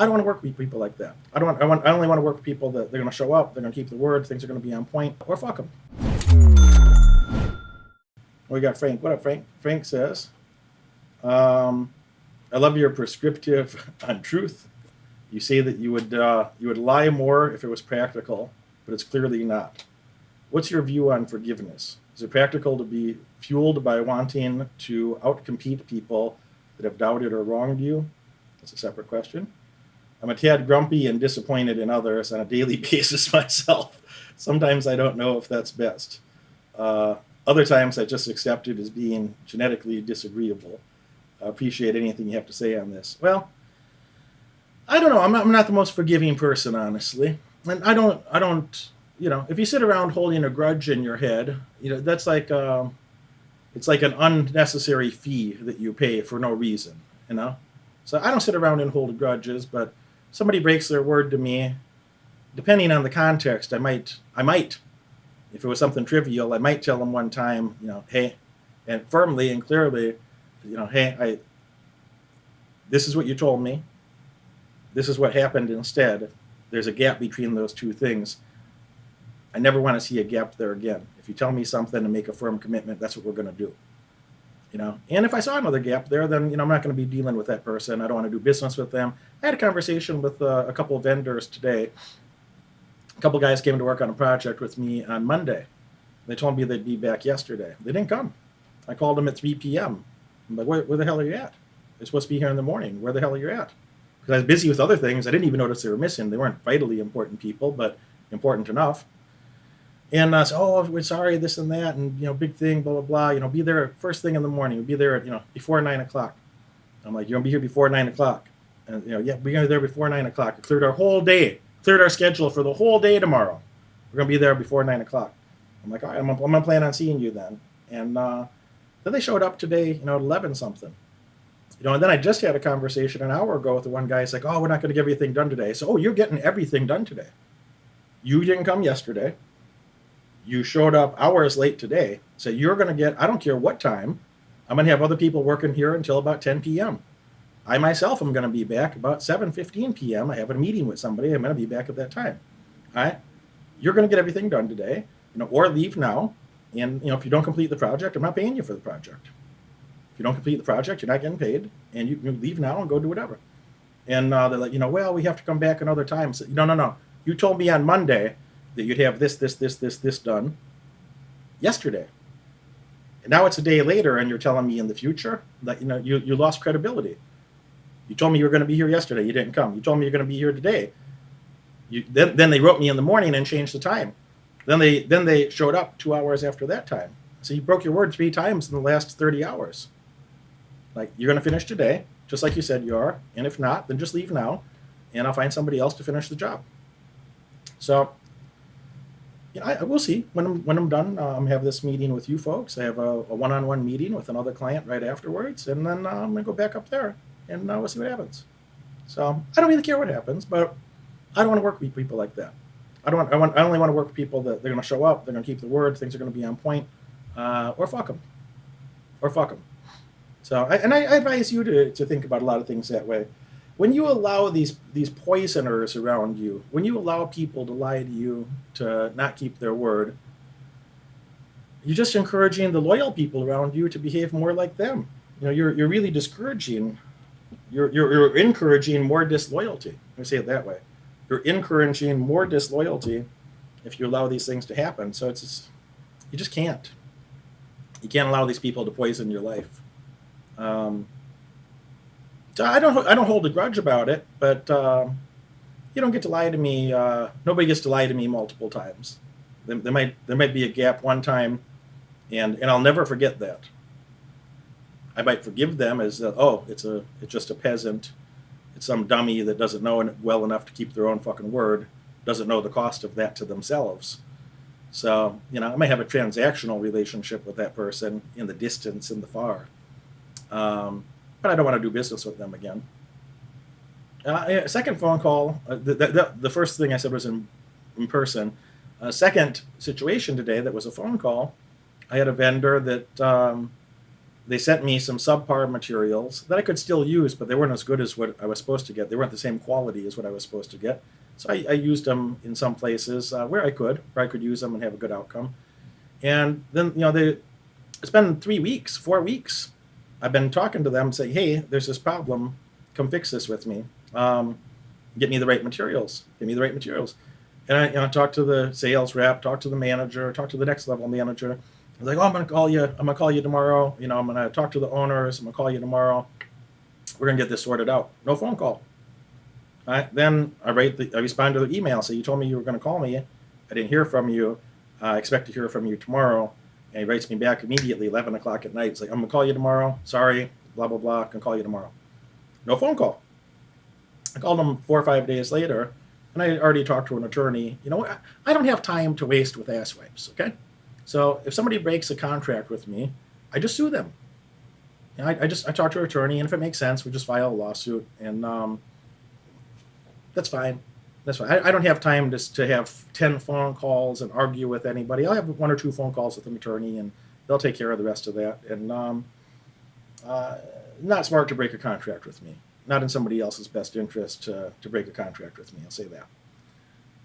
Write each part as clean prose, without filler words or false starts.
I don't want to work with people like that. I only want to work with people that they're going to show up, they're going to keep their word, things are going to be on point, or fuck them. We got Frank. What up, Frank? Frank says, um, I love your prescriptive on truth. You say that you would lie more if it was practical, but it's clearly not. What's your view on forgiveness? Is it practical to be fueled by wanting to outcompete people that have doubted or wronged you? That's a separate question. I'm a tad grumpy and disappointed in others on a daily basis myself. Sometimes I don't know if that's best. Uh, Other times I just accept it as being genetically disagreeable. I appreciate anything you have to say on this. Well, I don't know. I'm not the most forgiving person, honestly. And I don't, if you sit around holding a grudge in your head, that's like, it's like an unnecessary fee that you pay for no reason, you know? So I don't sit around and hold grudges, but somebody breaks their word to me, depending on the context, I might, if it was something trivial, I might tell them one time, hey, and firmly and clearly, hey, this is what you told me. This is what happened instead. There's a gap between those two things. I never want to see a gap there again. If you tell me something and make a firm commitment, that's what we're going to do. And if I saw another gap there, then I'm not going to be dealing with that person. I don't want to do business with them. I had a conversation with a couple of vendors today. A couple of guys came to work on a project with me on Monday. They told me they'd be back yesterday. They didn't come. I called them at 3 p.m. I'm like, where the hell are you at? They're supposed to be here in the morning. Where the hell are you at? Because I was busy with other things. I didn't even notice they were missing. They weren't vitally important people, but important enough. And I said, oh, we're sorry, this and that, and big thing, blah blah blah. Be there first thing in the morning. Be there at before 9 o'clock. I'm like, you're gonna be here before 9 o'clock, and yeah, we're gonna be there before 9 o'clock. It cleared our whole day, cleared our schedule for the whole day tomorrow. We're gonna be there before 9 o'clock. I'm like, all right, I'm gonna plan on seeing you then. And then they showed up today, at 11 something. And then I just had a conversation an hour ago with the one guy. He's like, oh, we're not gonna get everything done today. So, oh, you're getting everything done today. You didn't come yesterday. You showed up hours late today, so you're going to get, I don't care what time, I'm going to have other people working here until about 10 p.m. I myself am going to be back about 7:15 p.m. I have a meeting with somebody. I'm going to be back at that time. All right? You're going to get everything done today, or leave now. And, if you don't complete the project, I'm not paying you for the project. If you don't complete the project, you're not getting paid, and you leave now and go do whatever. And they're like, well, we have to come back another time. So, no. You told me on Monday that you'd have this done yesterday. And now it's a day later and you're telling me in the future that, you lost credibility. You told me you were going to be here yesterday. You didn't come. You told me you're going to be here today. Then they wrote me in the morning and changed the time. Then they showed up 2 hours after that time. So you broke your word 3 times in the last 30 hours. Like, you're going to finish today, just like you said you are. And if not, then just leave now and I'll find somebody else to finish the job. So, I will see when I'm done. Have this meeting with you folks. I have a one-on-one meeting with another client right afterwards, and then I'm gonna go back up there and we'll see what happens. So I don't really care what happens, but I don't want to work with people like that. I only want to work with people that they're gonna show up, they're gonna keep their word, things are gonna be on point, or fuck them, So I advise you to think about a lot of things that way. When you allow these poisoners around you, when you allow people to lie to you, to not keep their word, you're just encouraging the loyal people around you to behave more like them. You're really discouraging. You're encouraging more disloyalty. Let me say it that way. You're encouraging more disloyalty if you allow these things to happen. So you just can't. You can't allow these people to poison your life. So I don't hold a grudge about it, but you don't get to lie to me. Nobody gets to lie to me multiple times. There might be a gap one time, and I'll never forget that. I might forgive them as it's just a peasant, it's some dummy that doesn't know it well enough to keep their own fucking word, doesn't know the cost of that to themselves. So I might have a transactional relationship with that person in the distance, in the far. But I don't want to do business with them again. Second phone call, the first thing I said was in person. Second situation today that was a phone call, I had a vendor that they sent me some subpar materials that I could still use, but they weren't as good as what I was supposed to get. They weren't the same quality as what I was supposed to get. So I used them in some places where I could use them and have a good outcome. And then, it's been 3 weeks, 4 weeks. I've been talking to them, saying, hey, there's this problem. Come fix this with me. Get me the right materials. Give me the right materials. And I talked to the sales rep, talked to the manager, talked to the next level manager. I was like, oh, I'm gonna call you tomorrow. I'm gonna talk to the owners. I'm gonna call you tomorrow. We're gonna get this sorted out. No phone call. All right. Then I respond to the email. So you told me you were gonna call me. I didn't hear from you. I expect to hear from you tomorrow. And he writes me back immediately, 11 o'clock at night. It's like, I'm gonna call you tomorrow. Sorry, blah blah blah. I can call you tomorrow. No phone call. I called him 4 or 5 days later, and I already talked to an attorney. I don't have time to waste with asswipes. Okay. So if somebody breaks a contract with me, I just sue them. I talk to an attorney, and if it makes sense, we just file a lawsuit, and that's fine. That's fine. I don't have time to have 10 phone calls and argue with anybody. I'll have 1 or 2 phone calls with an attorney, and they'll take care of the rest of that. And not smart to break a contract with me. Not in somebody else's best interest to break a contract with me. I'll say that.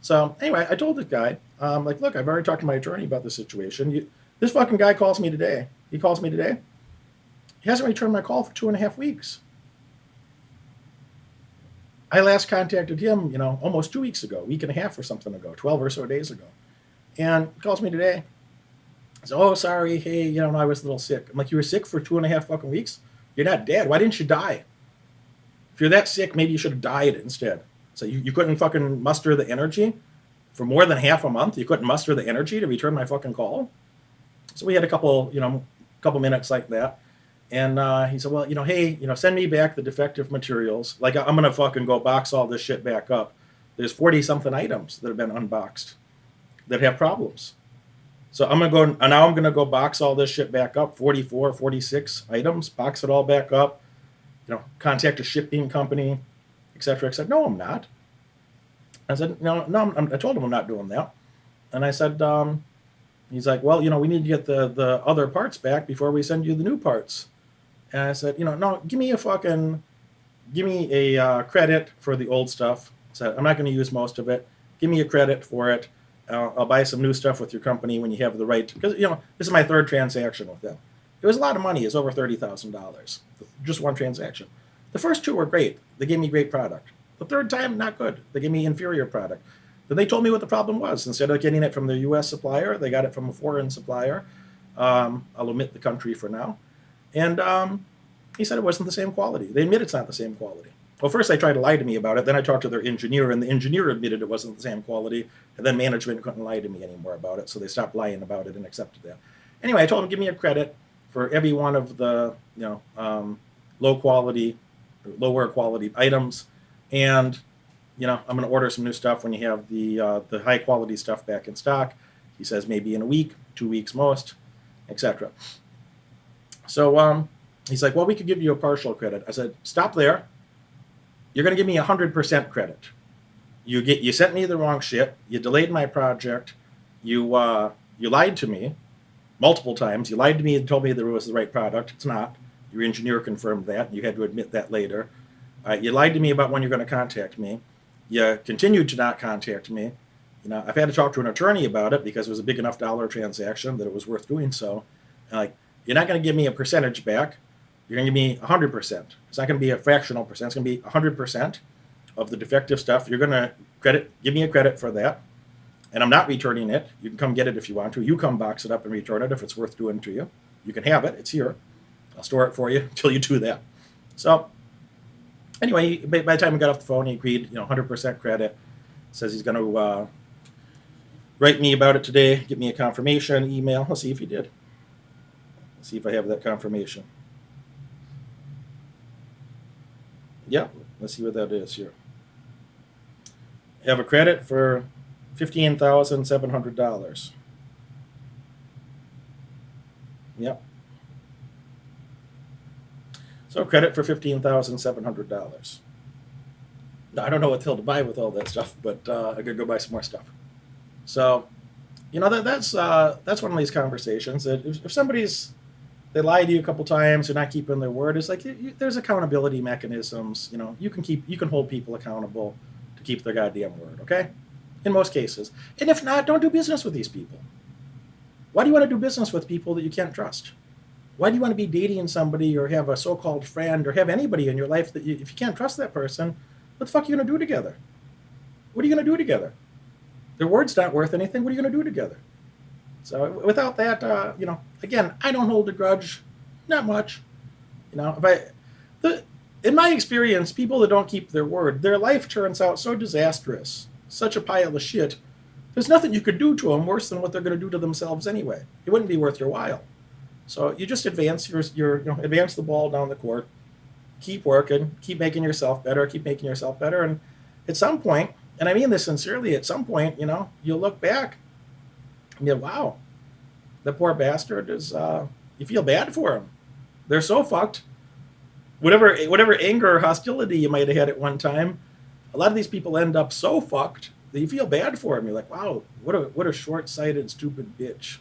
So anyway, I told this guy, look, I've already talked to my attorney about the situation. This fucking guy calls me today. He calls me today. He hasn't returned my call for 2.5 weeks. I last contacted him, almost 2 weeks ago, 1.5 weeks or something ago, 12 or so days ago. And he calls me today. He says, oh, sorry. Hey, I was a little sick. I'm like, you were sick for 2.5 fucking weeks? You're not dead. Why didn't you die? If you're that sick, maybe you should have died instead. So you couldn't fucking muster the energy for more than half a month. You couldn't muster the energy to return my fucking call. So we had a couple minutes like that. And he said, well, hey, send me back the defective materials. Like, I'm going to fucking go box all this shit back up. There's 40 something items that have been unboxed that have problems. So I'm going to go box all this shit back up. 44, 46 items, box it all back up, contact a shipping company, et cetera, et cetera. No, I'm not. I said, no, I told him I'm not doing that. And I said, he's like, well, we need to get the other parts back before we send you the new parts. And I said, no, give me a credit for the old stuff. I said, I'm not going to use most of it. Give me a credit for it. I'll buy some new stuff with your company when you have the right. Because, this is my 3rd transaction with them. It was a lot of money. It's over $30,000. Just one transaction. The first 2 were great. They gave me great product. The 3rd time, not good. They gave me inferior product. Then they told me what the problem was. Instead of getting it from the U.S. supplier, they got it from a foreign supplier. I'll omit the country for now. And he said it wasn't the same quality. They admit it's not the same quality. Well, first they tried to lie to me about it. Then I talked to their engineer, and the engineer admitted it wasn't the same quality. And then management couldn't lie to me anymore about it, so they stopped lying about it and accepted that. Anyway, I told him, give me a credit for every one of the lower quality items, and I'm going to order some new stuff when you have the high quality stuff back in stock. He says maybe in a week, 2 weeks most, etc. So he's like, well, we could give you a partial credit. I said, stop there. You're going to give me 100% credit. You sent me the wrong shit. You delayed my project. You lied to me multiple times. You lied to me and told me there was the right product. It's not. Your engineer confirmed that. You had to admit that later. You lied to me about when you're going to contact me. You continued to not contact me. I've had to talk to an attorney about it because it was a big enough dollar transaction that it was worth doing so. You're not going to give me a percentage back. You're going to give me 100%. It's not going to be a fractional percent. It's going to be 100% of the defective stuff. You're going to give me a credit for that. And I'm not returning it. You can come get it if you want to. You come box it up and return it if it's worth doing to you. You can have it. It's here. I'll store it for you until you do that. So anyway, by the time we got off the phone, he agreed, 100% credit. Says he's going to write me about it today, get me a confirmation email. I'll see if he did. Let's see if I have that confirmation. Yeah, let's see what that is here. I have a credit for $15,700. Yep. So credit for $15,700. I don't know what the hell to buy with all that stuff, but I could go buy some more stuff. So, that's one of these conversations that if somebody's they lie to you a couple times, they're not keeping their word. It's like there's accountability mechanisms. You can hold people accountable to keep their goddamn word. Okay, in most cases. And if not, don't do business with these people. Why do you want to do business with people that you can't trust? Why do you want to be dating somebody or have a so-called friend or have anybody in your life that if you can't trust that person, what the fuck are you going to do together? What are you going to do together? Their word's not worth anything. What are you going to do together? So without that, again, I don't hold a grudge, not much. In my experience, people that don't keep their word, their life turns out so disastrous, such a pile of shit. There's nothing you could do to them worse than what they're going to do to themselves anyway. It wouldn't be worth your while. So you just advance advance the ball down the court, keep working, keep making yourself better, and at some point, and I mean this sincerely, at some point, you'll look back and go, wow, the poor bastard is. You feel bad for him. They're so fucked. Whatever anger or hostility you might have had at one time, a lot of these people end up so fucked that you feel bad for them. You're like, wow, what a short-sighted, stupid bitch,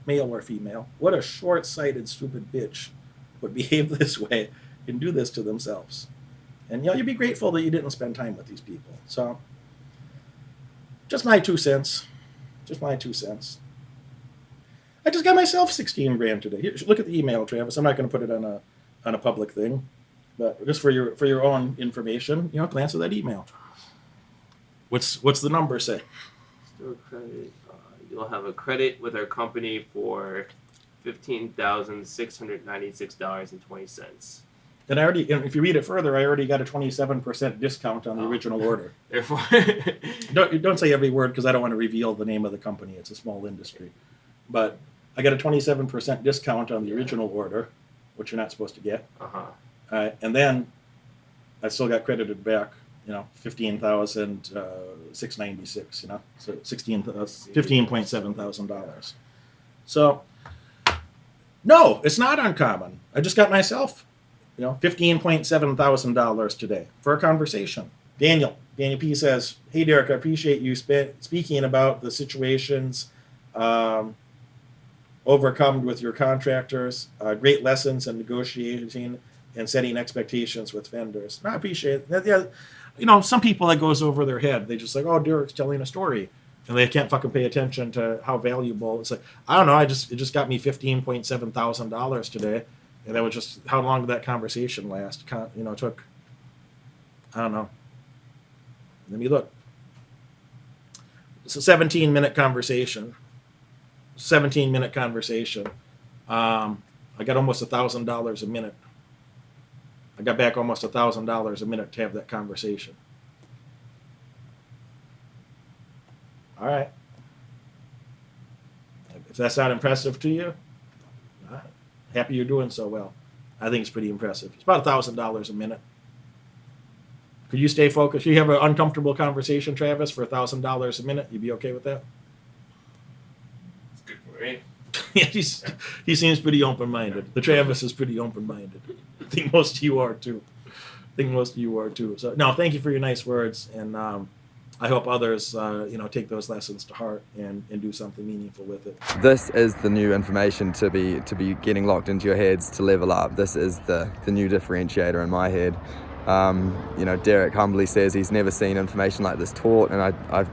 male or female. What a short-sighted, stupid bitch would behave this way and do this to themselves. And you'd be grateful that you didn't spend time with these people. So, just my 2 cents. Just my 2 cents. I just got myself $16,000 today. Here, look at the email, Travis. I'm not going to put it on a public thing, but just for your own information, glance at that email. What's the number say? Store credit. You'll have a credit with our company for $15,696.20. And if you read it further, I already got a 27% discount on the original order. Therefore, don't say every word because I don't want to reveal the name of the company. It's a small industry, but I got a 27% discount on the original order, which you're not supposed to get. And then I still got credited back, $15,696. So $15.7 thousand. So no, it's not uncommon. I just got myself, $15.7 thousand today for a conversation. Daniel P says, "Hey Derek, I appreciate you speaking about the situations overcome with your contractors. Great lessons in negotiating and setting expectations with vendors." I appreciate that. Yeah, some people that goes over their head. They just like, oh, Derek's telling a story, and they can't fucking pay attention to how valuable. It's like, I don't know. It just got me $15.7 thousand today, and that was just how long did that conversation last? It took. I don't know. Let me look. It's a 17-minute conversation. 17-minute conversation. I got almost $1,000 a minute. I got back almost $1,000 a minute to have that conversation. All right. If that's not impressive to you, happy you're doing so well. I think it's pretty impressive. It's about $1,000 a minute. Could you stay focused? You have an uncomfortable conversation, Travis, for $1,000 a minute? You'd be okay with that? it's good for me. Yeah, he seems pretty open-minded. The Travis is pretty open-minded. I think most of you are too. So, no, thank you for your nice words, and I hope others, take those lessons to heart and do something meaningful with it. This is the new information to be getting locked into your heads to level up. This is the new differentiator in my head. Derek humbly says he's never seen information like this taught, and I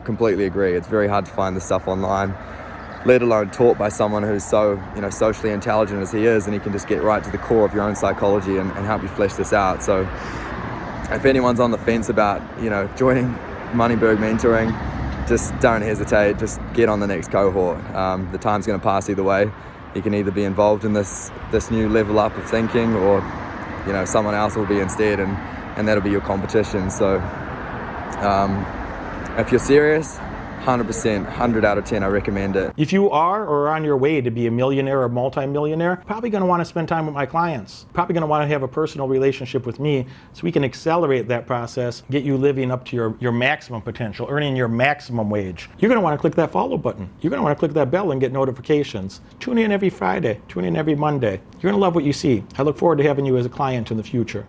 completely agree. It's very hard to find this stuff online, let alone taught by someone who's so socially intelligent as he is, and he can just get right to the core of your own psychology and help you flesh this out. So if anyone's on the fence about joining Moneyberg mentoring, just don't hesitate. Just get on the next cohort. The time's going to pass either way. You can either be involved in this new level up of thinking, or someone else will be instead, and that'll be your competition. So if you're serious, 100%, 100 out of 10, I recommend it. If you are or on your way to be a millionaire or multimillionaire, probably going to want to spend time with my clients. Probably going to want to have a personal relationship with me so we can accelerate that process, get you living up to your maximum potential, earning your maximum wage. You're going to want to click that follow button. You're going to want to click that bell and get notifications. Tune in every Friday. Tune in every Monday. You're going to love what you see. I look forward to having you as a client in the future.